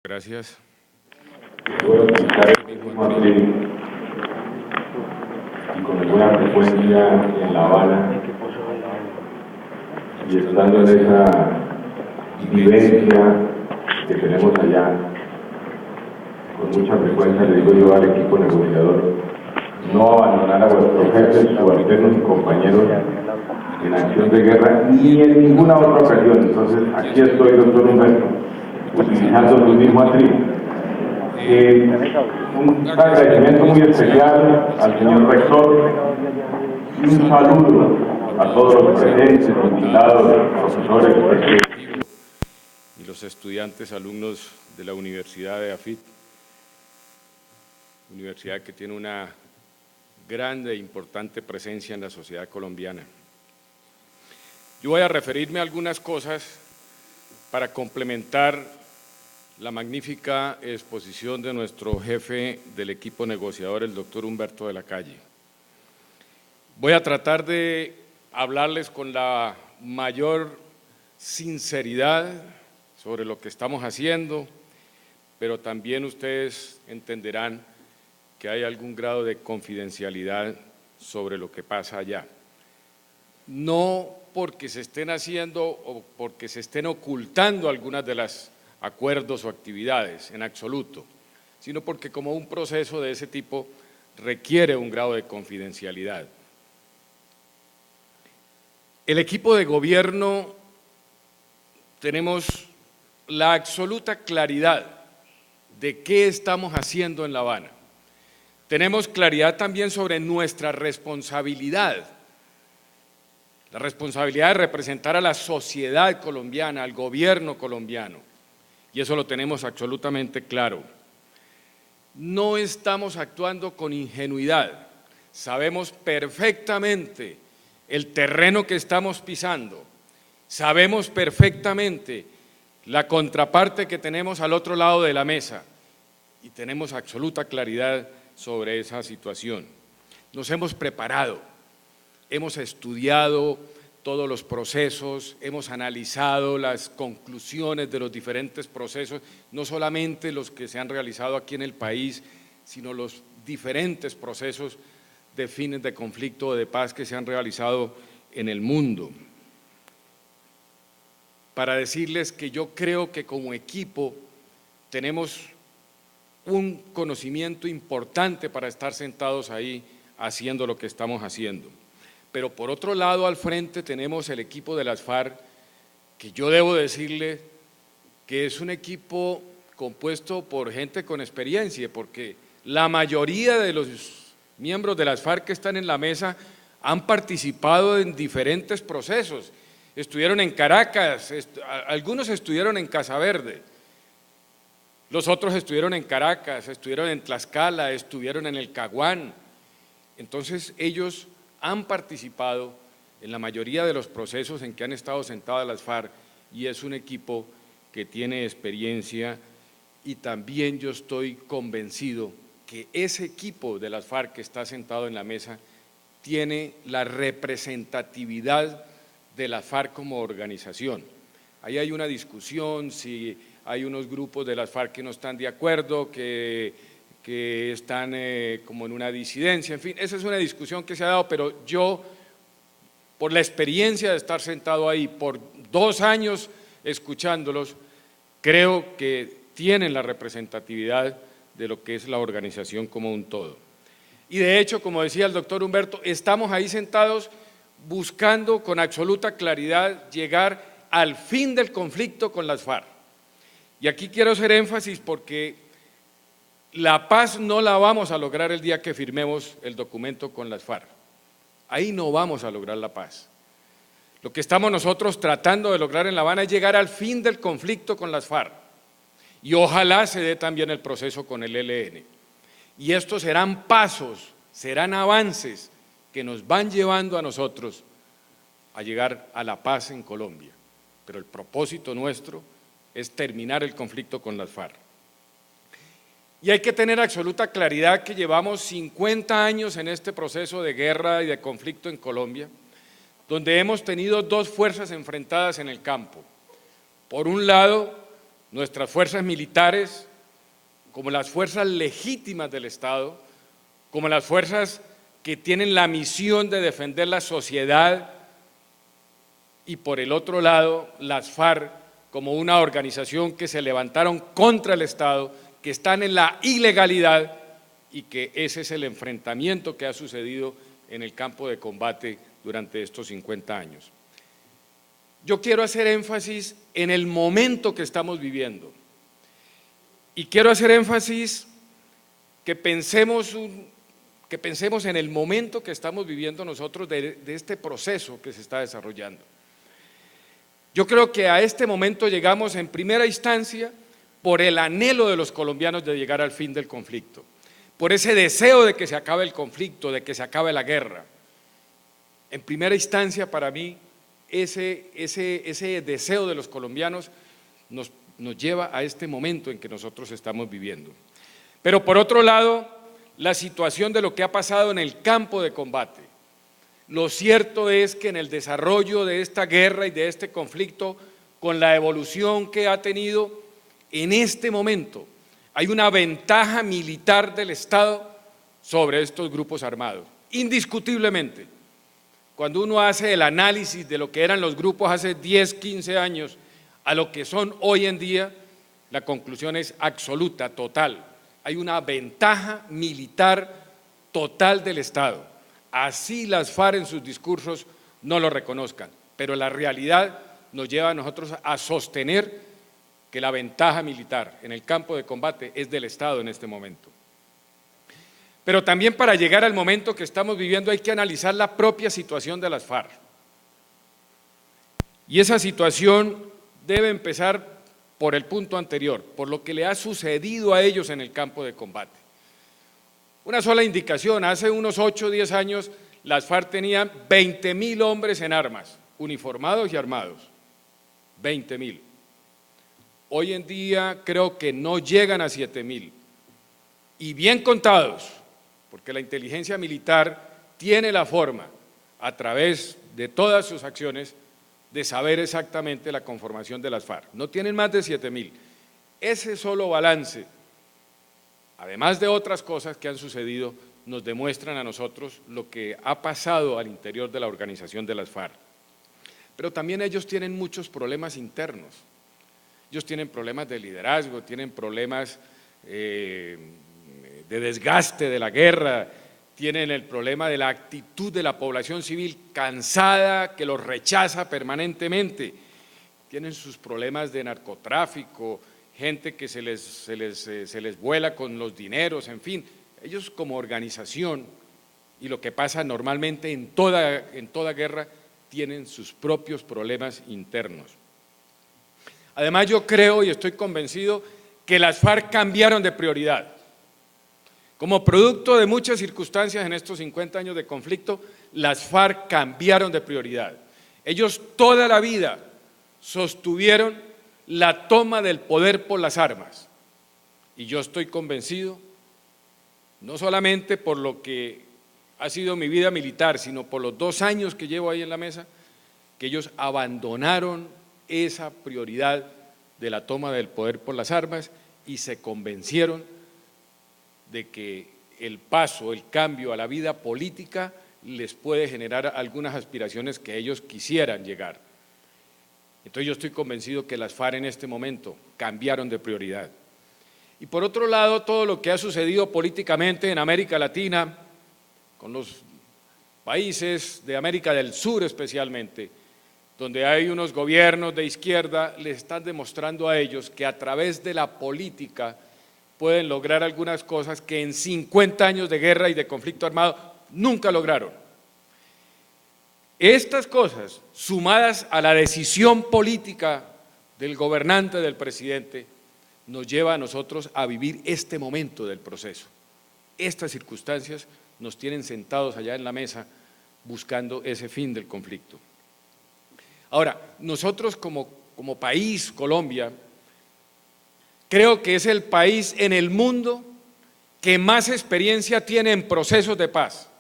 Gracias. Voy a utilizar el mismo atril y con alguna frecuencia en La Habana, y estando en esa vivencia que tenemos allá, con mucha frecuencia le digo yo al equipo negociador: no abandonar a vuestros jefes, subalternos y compañeros en acción de guerra ni en ninguna otra ocasión. Entonces, aquí estoy, doctor Humberto, utilizando el mismo atril. Un agradecimiento muy especial al señor rector y un saludo a todos los presentes, invitados, profesores, y los estudiantes, alumnos de la Universidad de AFIT, universidad que tiene una grande e importante presencia en la sociedad colombiana. Yo voy a referirme a algunas cosas para complementar la magnífica exposición de nuestro jefe del equipo negociador, el doctor Humberto de la Calle. Voy a tratar de hablarles con la mayor sinceridad sobre lo que estamos haciendo, pero también ustedes entenderán que hay algún grado de confidencialidad sobre lo que pasa allá. No porque se estén haciendo o porque se estén ocultando algunas de las acuerdos o actividades, en absoluto, sino porque como un proceso de ese tipo requiere un grado de confidencialidad. El equipo de gobierno tenemos la absoluta claridad de qué estamos haciendo en La Habana. Tenemos claridad también sobre nuestra responsabilidad, la responsabilidad de representar a la sociedad colombiana, al gobierno colombiano, y eso lo tenemos absolutamente claro. No estamos actuando con ingenuidad, sabemos perfectamente el terreno que estamos pisando, sabemos perfectamente la contraparte que tenemos al otro lado de la mesa y tenemos absoluta claridad sobre esa situación. Nos hemos preparado, hemos estudiado todos los procesos, hemos analizado las conclusiones de los diferentes procesos, no solamente los que se han realizado aquí en el país, sino los diferentes procesos de fines de conflicto o de paz que se han realizado en el mundo. Para decirles que yo creo que como equipo tenemos un conocimiento importante para estar sentados ahí haciendo lo que estamos haciendo. Pero por otro lado, al frente tenemos el equipo de las FARC, que yo debo decirle que es un equipo compuesto por gente con experiencia, porque la mayoría de los miembros de las FARC que están en la mesa han participado en diferentes procesos. Estuvieron en Caracas, algunos estuvieron en Casa Verde, los otros estuvieron en Caracas, estuvieron en Tlaxcala, estuvieron en el Caguán. Entonces ellos han participado en la mayoría de los procesos en que han estado sentadas las FARC y es un equipo que tiene experiencia, y también yo estoy convencido que ese equipo de las FARC que está sentado en la mesa tiene la representatividad de las FARC como organización. Ahí hay una discusión, si hay unos grupos de las FARC que no están de acuerdo, que están como en una disidencia, en fin, esa es una discusión que se ha dado, pero yo, por la experiencia de estar sentado ahí, por 2 años escuchándolos, creo que tienen la representatividad de lo que es la organización como un todo. Y de hecho, como decía el doctor Humberto, estamos ahí sentados buscando con absoluta claridad llegar al fin del conflicto con las FARC. Y aquí quiero hacer énfasis porque la paz no la vamos a lograr el día que firmemos el documento con las FARC. Ahí no vamos a lograr la paz. Lo que estamos nosotros tratando de lograr en La Habana es llegar al fin del conflicto con las FARC. Y ojalá se dé también el proceso con el ELN. Y estos serán pasos, serán avances que nos van llevando a nosotros a llegar a la paz en Colombia. Pero el propósito nuestro es terminar el conflicto con las FARC. Y hay que tener absoluta claridad que llevamos 50 años en este proceso de guerra y de conflicto en Colombia, donde hemos tenido 2 fuerzas enfrentadas en el campo. Por un lado, nuestras fuerzas militares, como las fuerzas legítimas del Estado, como las fuerzas que tienen la misión de defender la sociedad, y por el otro lado, las FARC como una organización que se levantaron contra el Estado, que están en la ilegalidad y que ese es el enfrentamiento que ha sucedido en el campo de combate durante estos 50 años. Yo quiero hacer énfasis en el momento que estamos viviendo y quiero hacer énfasis que pensemos en el momento que estamos viviendo nosotros de este proceso que se está desarrollando. Yo creo que a este momento llegamos en primera instancia por el anhelo de los colombianos de llegar al fin del conflicto, por ese deseo de que se acabe el conflicto, de que se acabe la guerra. En primera instancia, para mí, ese deseo de los colombianos nos lleva a este momento en que nosotros estamos viviendo. Pero por otro lado, la situación de lo que ha pasado en el campo de combate. Lo cierto es que en el desarrollo de esta guerra y de este conflicto, con la evolución que ha tenido, en este momento hay una ventaja militar del Estado sobre estos grupos armados, indiscutiblemente. Cuando uno hace el análisis de lo que eran los grupos hace 10, 15 años a lo que son hoy en día, la conclusión es absoluta, total. Hay una ventaja militar total del Estado. Así las FARC en sus discursos no lo reconozcan, pero la realidad nos lleva a nosotros a sostener que la ventaja militar en el campo de combate es del Estado en este momento. Pero también para llegar al momento que estamos viviendo hay que analizar la propia situación de las FARC. Y esa situación debe empezar por el punto anterior, por lo que le ha sucedido a ellos en el campo de combate. Una sola indicación, hace unos 8 o 10 años las FARC tenían 20.000 hombres en armas, uniformados y armados, 20.000. Hoy en día creo que no llegan a 7.000 y bien contados, porque la inteligencia militar tiene la forma, a través de todas sus acciones, de saber exactamente la conformación de las FARC. No tienen más de 7.000. Ese solo balance, además de otras cosas que han sucedido, nos demuestran a nosotros lo que ha pasado al interior de la organización de las FARC. Pero también ellos tienen muchos problemas internos. Ellos tienen problemas de liderazgo, tienen problemas de desgaste de la guerra, tienen el problema de la actitud de la población civil cansada, que los rechaza permanentemente, tienen sus problemas de narcotráfico, gente que se les vuela con los dineros, en fin. Ellos como organización, y lo que pasa normalmente en toda guerra, tienen sus propios problemas internos. Además, yo creo y estoy convencido que las FARC cambiaron de prioridad. Como producto de muchas circunstancias en estos 50 años de conflicto, las FARC cambiaron de prioridad. Ellos toda la vida sostuvieron la toma del poder por las armas. Y yo estoy convencido, no solamente por lo que ha sido mi vida militar, sino por los 2 años que llevo ahí en la mesa, que ellos abandonaron esa prioridad de la toma del poder por las armas y se convencieron de que el paso, el cambio a la vida política les puede generar algunas aspiraciones que ellos quisieran llegar. Entonces yo estoy convencido que las FARC en este momento cambiaron de prioridad. Y por otro lado, todo lo que ha sucedido políticamente en América Latina, con los países de América del Sur especialmente, donde hay unos gobiernos de izquierda, les están demostrando a ellos que a través de la política pueden lograr algunas cosas que en 50 años de guerra y de conflicto armado nunca lograron. Estas cosas, sumadas a la decisión política del gobernante, del presidente, nos lleva a nosotros a vivir este momento del proceso. Estas circunstancias nos tienen sentados allá en la mesa buscando ese fin del conflicto. Ahora, nosotros como país, Colombia, creo que es el país en el mundo que más experiencia tiene en procesos de paz.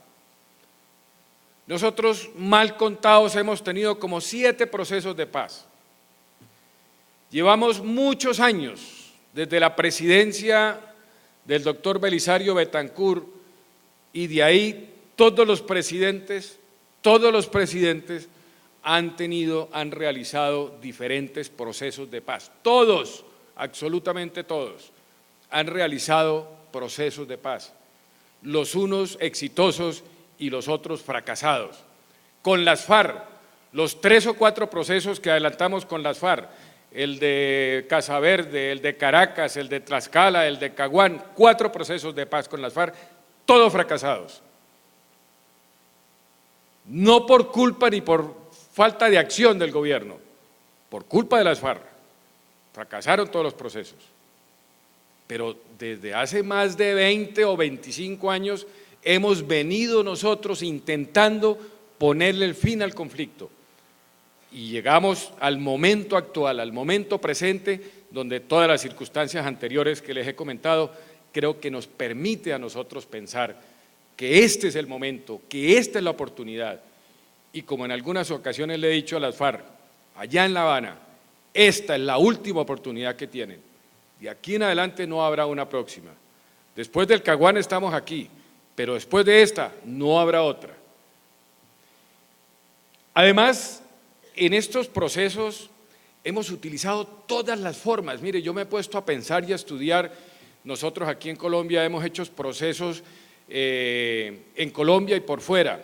Nosotros, mal contados, hemos tenido como 7 procesos de paz. Llevamos muchos años, desde la presidencia del doctor Belisario Betancur, y de ahí todos los presidentes han realizado diferentes procesos de paz. Todos, absolutamente todos, han realizado procesos de paz. Los unos exitosos y los otros fracasados. Con las FARC, los 3 o 4 procesos que adelantamos con las FARC, el de Casa Verde, el de Caracas, el de Tlaxcala, el de Caguán, 4 procesos de paz con las FARC, todos fracasados. No por culpa ni por falta de acción del gobierno, por culpa de las FARC. Fracasaron todos los procesos. Pero desde hace más de 20 o 25 años hemos venido nosotros intentando ponerle el fin al conflicto. Y llegamos al momento actual, al momento presente, donde todas las circunstancias anteriores que les he comentado, creo que nos permite a nosotros pensar que este es el momento, que esta es la oportunidad. Y como en algunas ocasiones le he dicho a las FARC, allá en La Habana, esta es la última oportunidad que tienen. De aquí en adelante no habrá una próxima. Después del Caguán estamos aquí, pero después de esta no habrá otra. Además, en estos procesos hemos utilizado todas las formas. Mire, yo me he puesto a pensar y a estudiar. Nosotros aquí en Colombia hemos hecho procesos en Colombia y por fuera.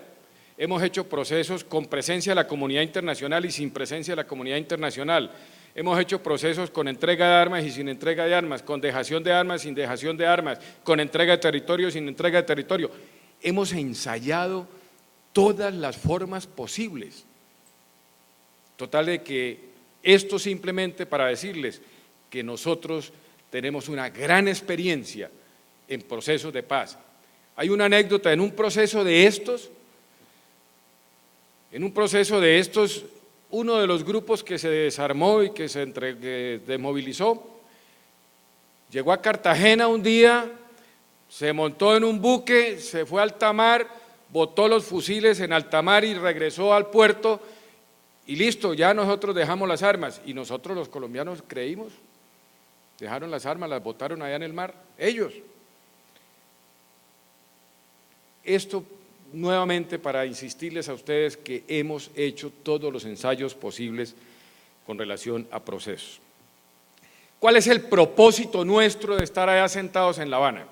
Hemos hecho procesos con presencia de la comunidad internacional y sin presencia de la comunidad internacional. Hemos hecho procesos con entrega de armas y sin entrega de armas, con dejación de armas, sin dejación de armas, con entrega de territorio, sin entrega de territorio. Hemos ensayado todas las formas posibles. Total de que esto simplemente para decirles que nosotros tenemos una gran experiencia en procesos de paz. Hay una anécdota en un proceso de estos, uno de los grupos que se desarmó y que se desmovilizó, llegó a Cartagena un día, se montó en un buque, se fue a alta mar, botó los fusiles en alta mar y regresó al puerto y listo, ya nosotros dejamos las armas. Y nosotros los colombianos creímos, dejaron las armas, las botaron allá en el mar, ellos. Esto nuevamente para insistirles a ustedes que hemos hecho todos los ensayos posibles con relación a procesos. ¿Cuál es el propósito nuestro de estar allá sentados en La Habana?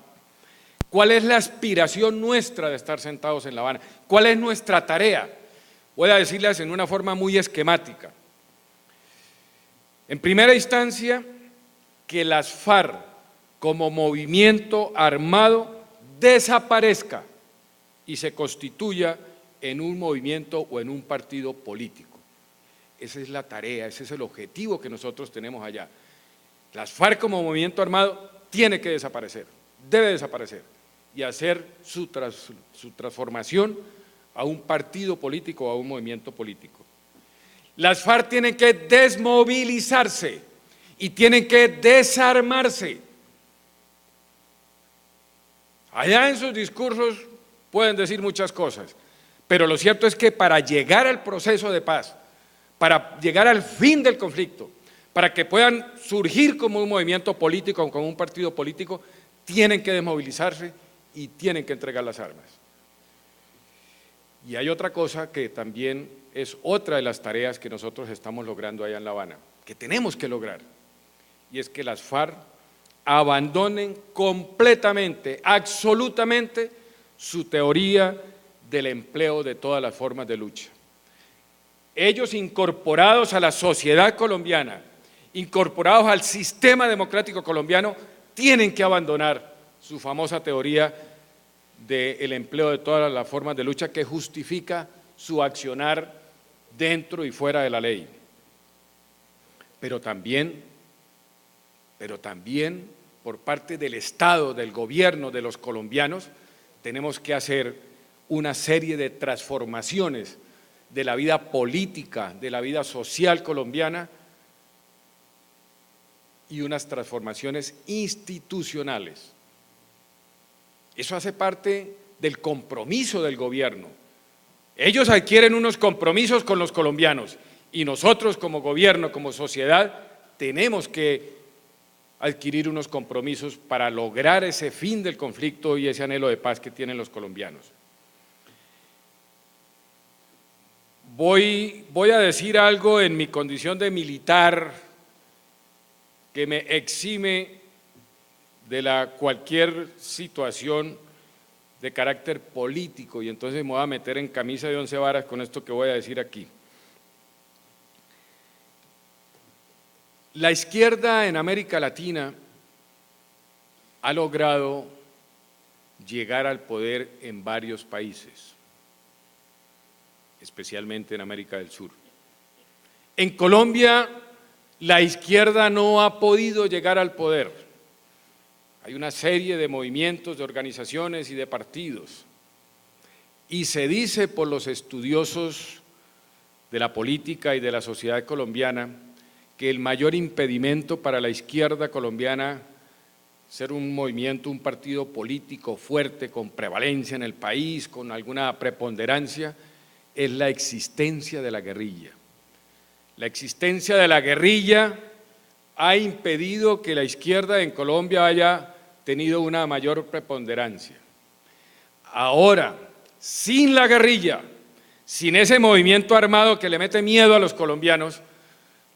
¿Cuál es la aspiración nuestra de estar sentados en La Habana? ¿Cuál es nuestra tarea? Voy a decirles en una forma muy esquemática. En primera instancia, que las FARC como movimiento armado desaparezca y se constituya en un movimiento o en un partido político. Esa es la tarea, ese es el objetivo que nosotros tenemos allá. Las FARC como movimiento armado tiene que desaparecer, debe desaparecer y hacer su transformación a un partido político o a un movimiento político. Las FARC tienen que desmovilizarse y tienen que desarmarse. Allá en sus discursos pueden decir muchas cosas, pero lo cierto es que para llegar al proceso de paz, para llegar al fin del conflicto, para que puedan surgir como un movimiento político o como un partido político, tienen que desmovilizarse y tienen que entregar las armas. Y hay otra cosa que también es otra de las tareas que nosotros estamos logrando allá en La Habana, que tenemos que lograr, y es que las FARC abandonen completamente, absolutamente, su teoría del empleo de todas las formas de lucha. Ellos incorporados a la sociedad colombiana, incorporados al sistema democrático colombiano, tienen que abandonar su famosa teoría del empleo de todas las formas de lucha que justifica su accionar dentro y fuera de la ley. Pero también por parte del Estado, del gobierno, de los colombianos, tenemos que hacer una serie de transformaciones de la vida política, de la vida social colombiana y unas transformaciones institucionales. Eso hace parte del compromiso del gobierno. Ellos adquieren unos compromisos con los colombianos y nosotros como gobierno, como sociedad, tenemos que adquirir unos compromisos para lograr ese fin del conflicto y ese anhelo de paz que tienen los colombianos. Voy a decir algo en mi condición de militar que me exime de cualquier situación de carácter político, y entonces me voy a meter en camisa de 11 varas con esto que voy a decir aquí. La izquierda en América Latina ha logrado llegar al poder en varios países, especialmente en América del Sur. En Colombia, la izquierda no ha podido llegar al poder. Hay una serie de movimientos, de organizaciones y de partidos. Y se dice por los estudiosos de la política y de la sociedad colombiana que el mayor impedimento para la izquierda colombiana ser un movimiento, un partido político fuerte, con prevalencia en el país, con alguna preponderancia, es la existencia de la guerrilla. La existencia de la guerrilla ha impedido que la izquierda en Colombia haya tenido una mayor preponderancia. Ahora, sin la guerrilla, sin ese movimiento armado que le mete miedo a los colombianos,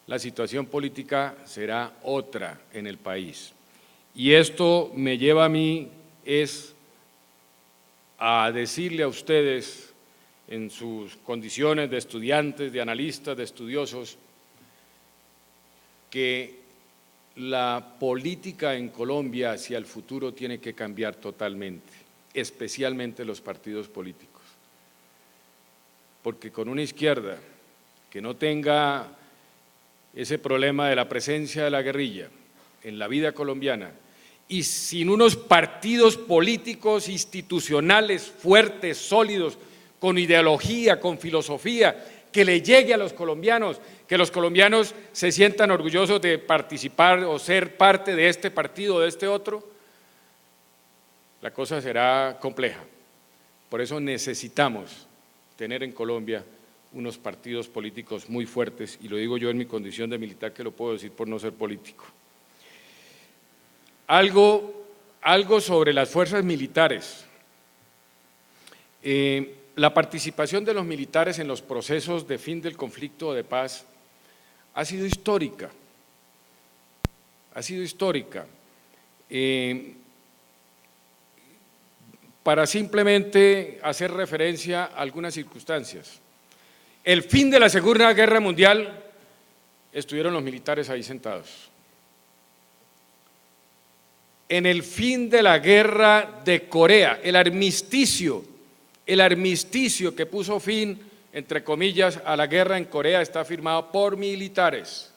la situación política será otra en el país. Y esto me lleva a mí a decirle a ustedes, en sus condiciones de estudiantes, de analistas, de estudiosos, que la política en Colombia hacia el futuro tiene que cambiar totalmente, especialmente los partidos políticos. Porque con una izquierda que no tenga ese problema de la presencia de la guerrilla en la vida colombiana y sin unos partidos políticos institucionales fuertes, sólidos, con ideología, con filosofía, que le llegue a los colombianos, que los colombianos se sientan orgullosos de participar o ser parte de este partido o de este otro, la cosa será compleja. Por eso necesitamos tener en Colombia unos partidos políticos muy fuertes, y lo digo yo en mi condición de militar, que lo puedo decir por no ser político. Algo sobre las fuerzas militares. La participación de los militares en los procesos de fin del conflicto o de paz ha sido histórica. Para simplemente hacer referencia a algunas circunstancias. El fin de la Segunda Guerra Mundial, estuvieron los militares ahí sentados. En el fin de la guerra de Corea, el armisticio que puso fin, entre comillas, a la guerra en Corea está firmado por militares.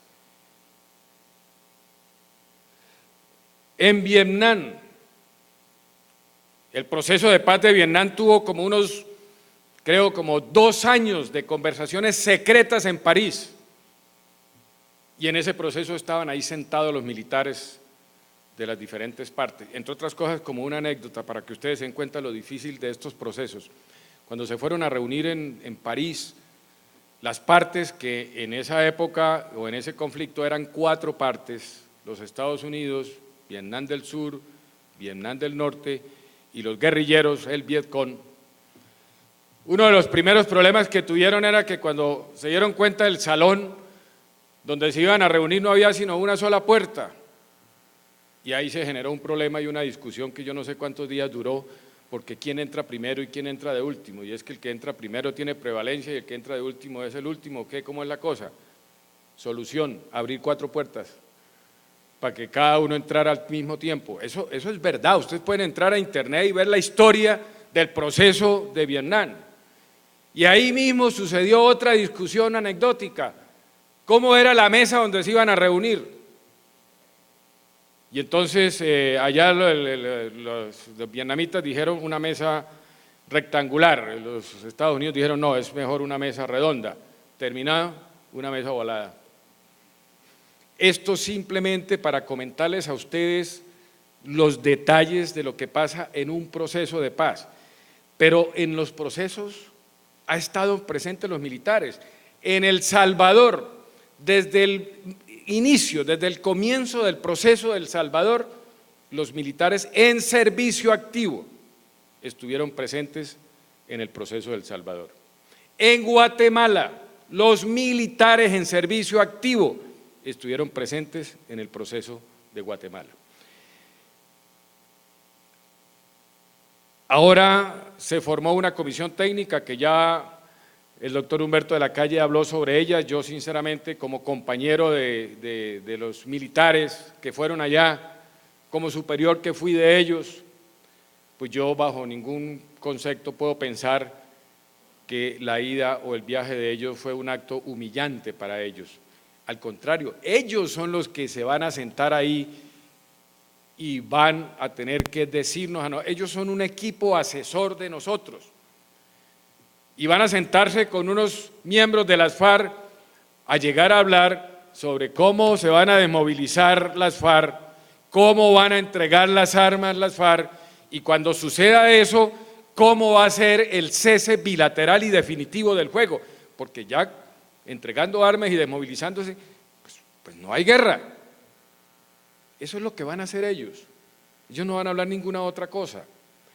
En Vietnam, el proceso de paz de Vietnam tuvo como como 2 años de conversaciones secretas en París, y en ese proceso estaban ahí sentados los militares de las diferentes partes, entre otras cosas, como una anécdota para que ustedes se den cuenta lo difícil de estos procesos. Cuando se fueron a reunir en París, las partes que en esa época o en ese conflicto eran 4 partes, los Estados Unidos, Vietnam del Sur, Vietnam del Norte y los guerrilleros, el Vietcong. Uno de los primeros problemas que tuvieron era que cuando se dieron cuenta del salón donde se iban a reunir no había sino una sola puerta, y ahí se generó un problema y una discusión que yo no sé cuántos días duró, porque quién entra primero y quién entra de último, y es que el que entra primero tiene prevalencia y el que entra de último es el último. ¿Cómo es la cosa? Solución: abrir 4 puertas para que cada uno entrara al mismo tiempo. Eso es verdad. Ustedes pueden entrar a internet y ver la historia del proceso de Vietnam. Y ahí mismo sucedió otra discusión anecdótica: ¿cómo era la mesa donde se iban a reunir? Y entonces allá los vietnamitas dijeron una mesa rectangular, los Estados Unidos dijeron no, es mejor una mesa redonda, terminado, una mesa ovalada. Esto simplemente para comentarles a ustedes los detalles de lo que pasa en un proceso de paz, pero en los procesos ha estado presente los militares. En El Salvador, desde el inicios, desde el comienzo del proceso de El Salvador, los militares en servicio activo estuvieron presentes en el proceso de El Salvador. En Guatemala, los militares en servicio activo estuvieron presentes en el proceso de Guatemala. Ahora se formó una comisión técnica que ya el doctor Humberto de la Calle habló sobre ella. Yo sinceramente, como compañero de los militares que fueron allá, como superior que fui de ellos, pues yo bajo ningún concepto puedo pensar que la ida o el viaje de ellos fue un acto humillante para ellos. Al contrario, ellos son los que se van a sentar ahí y van a tener que decirnos, ellos son un equipo asesor de nosotros y van a sentarse con unos miembros de las FARC a llegar a hablar sobre cómo se van a desmovilizar las FARC, cómo van a entregar las armas las FARC y cuando suceda eso, cómo va a ser el cese bilateral y definitivo del juego, porque ya entregando armas y desmovilizándose, pues no hay guerra. Eso es lo que van a hacer ellos. Ellos no van a hablar ninguna otra cosa.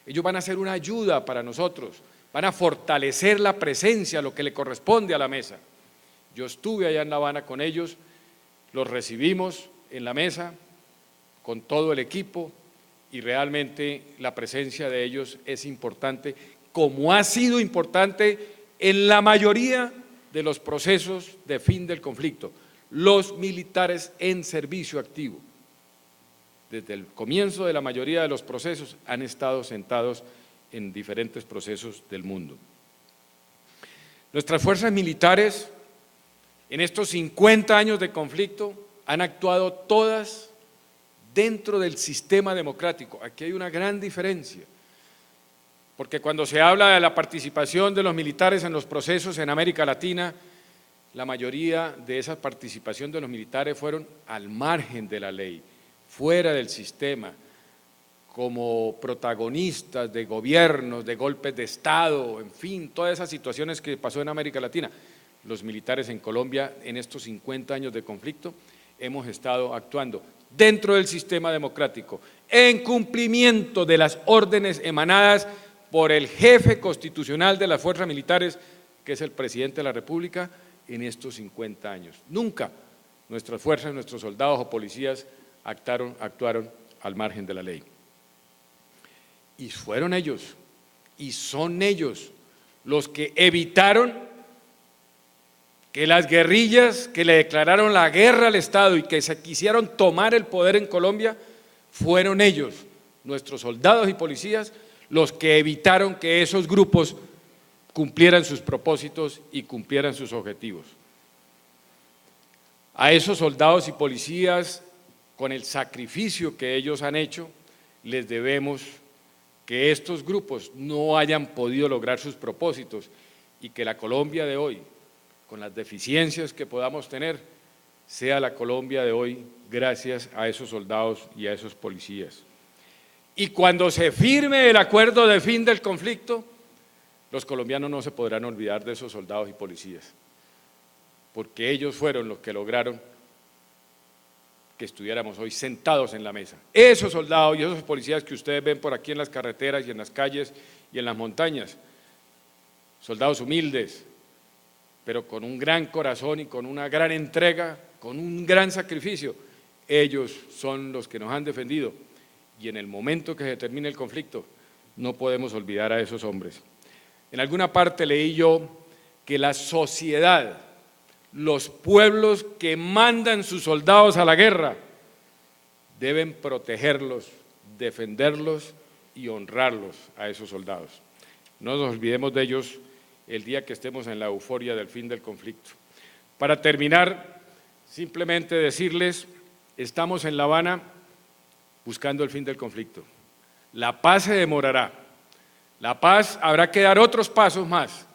Ellos van a ser una ayuda para nosotros, van a fortalecer la presencia, lo que le corresponde a la mesa. Yo estuve allá en La Habana con ellos, los recibimos en la mesa con todo el equipo y realmente la presencia de ellos es importante, como ha sido importante en la mayoría de los procesos de fin del conflicto. Los militares en servicio activo, desde el comienzo de la mayoría de los procesos, han estado sentados en diferentes procesos del mundo. Nuestras fuerzas militares, en estos 50 años de conflicto, han actuado todas dentro del sistema democrático. Aquí hay una gran diferencia, porque cuando se habla de la participación de los militares en los procesos en América Latina, la mayoría de esa participación de los militares fueron al margen de la ley, fuera del sistema, como protagonistas de gobiernos, de golpes de Estado, en fin, todas esas situaciones que pasó en América Latina. Los militares en Colombia, en estos 50 años de conflicto, hemos estado actuando dentro del sistema democrático, en cumplimiento de las órdenes emanadas por el jefe constitucional de las fuerzas militares, que es el presidente de la República, en estos 50 años. Nunca nuestras fuerzas, nuestros soldados o policías actuaron al margen de la ley. Y fueron ellos, y son ellos, los que evitaron que las guerrillas que le declararon la guerra al Estado y que se quisieron tomar el poder en Colombia, fueron ellos, nuestros soldados y policías, los que evitaron que esos grupos cumplieran sus propósitos y cumplieran sus objetivos. A esos soldados y policías, con el sacrificio que ellos han hecho, les debemos que estos grupos no hayan podido lograr sus propósitos y que la Colombia de hoy, con las deficiencias que podamos tener, sea la Colombia de hoy gracias a esos soldados y a esos policías. Y cuando se firme el acuerdo de fin del conflicto, los colombianos no se podrán olvidar de esos soldados y policías, porque ellos fueron los que lograron que estuviéramos hoy sentados en la mesa. Esos soldados y esos policías que ustedes ven por aquí en las carreteras y en las calles y en las montañas, soldados humildes, pero con un gran corazón y con una gran entrega, con un gran sacrificio, ellos son los que nos han defendido y en el momento que se termine el conflicto no podemos olvidar a esos hombres. En alguna parte leí yo que la sociedad, los pueblos que mandan sus soldados a la guerra deben protegerlos, defenderlos y honrarlos a esos soldados. No nos olvidemos de ellos el día que estemos en la euforia del fin del conflicto. Para terminar, simplemente decirles, estamos en La Habana buscando el fin del conflicto. La paz se demorará, la paz habrá que dar otros pasos más,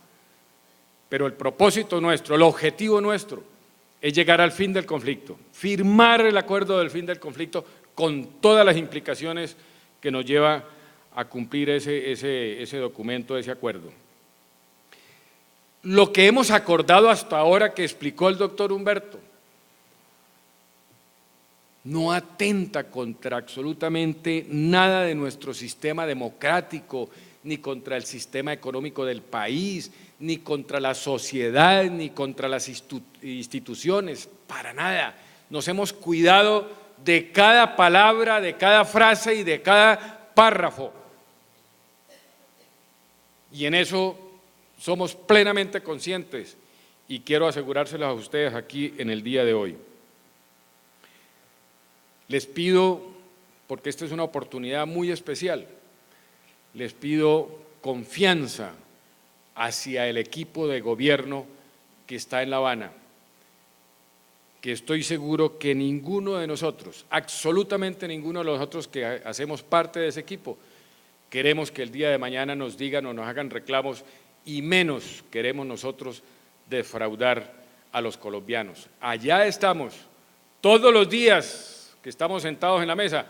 pero el propósito nuestro, el objetivo nuestro es llegar al fin del conflicto, firmar el acuerdo del fin del conflicto con todas las implicaciones que nos lleva a cumplir ese documento, ese acuerdo. Lo que hemos acordado hasta ahora que explicó el doctor Humberto, no atenta contra absolutamente nada de nuestro sistema democrático, ni contra el sistema económico del país, ni contra la sociedad, ni contra las instituciones, para nada. Nos hemos cuidado de cada palabra, de cada frase y de cada párrafo. Y en eso somos plenamente conscientes y quiero asegurárselos a ustedes aquí en el día de hoy. Les pido, porque esta es una oportunidad muy especial, les pido confianza hacia el equipo de gobierno que está en La Habana, que estoy seguro que ninguno de nosotros, absolutamente ninguno de nosotros que hacemos parte de ese equipo, queremos que el día de mañana nos digan o nos hagan reclamos y menos queremos nosotros defraudar a los colombianos. Allá estamos, todos los días que estamos sentados en la mesa,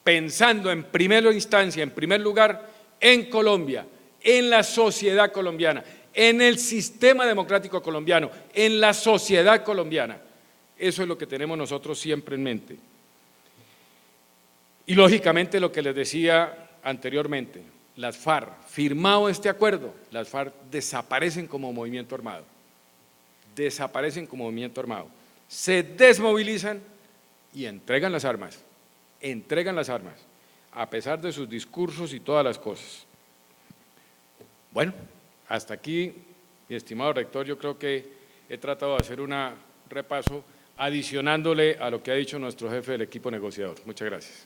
pensando en primera instancia, en primer lugar, en Colombia, en la sociedad colombiana, en el sistema democrático colombiano, en la sociedad colombiana. Eso es lo que tenemos nosotros siempre en mente. Y lógicamente lo que les decía anteriormente, las FARC, firmado este acuerdo, las FARC desaparecen como movimiento armado, desaparecen como movimiento armado, se desmovilizan y entregan las armas, a pesar de sus discursos y todas las cosas. Bueno, hasta aquí, mi estimado rector, yo creo que he tratado de hacer un repaso adicionándole a lo que ha dicho nuestro jefe del equipo negociador. Muchas gracias.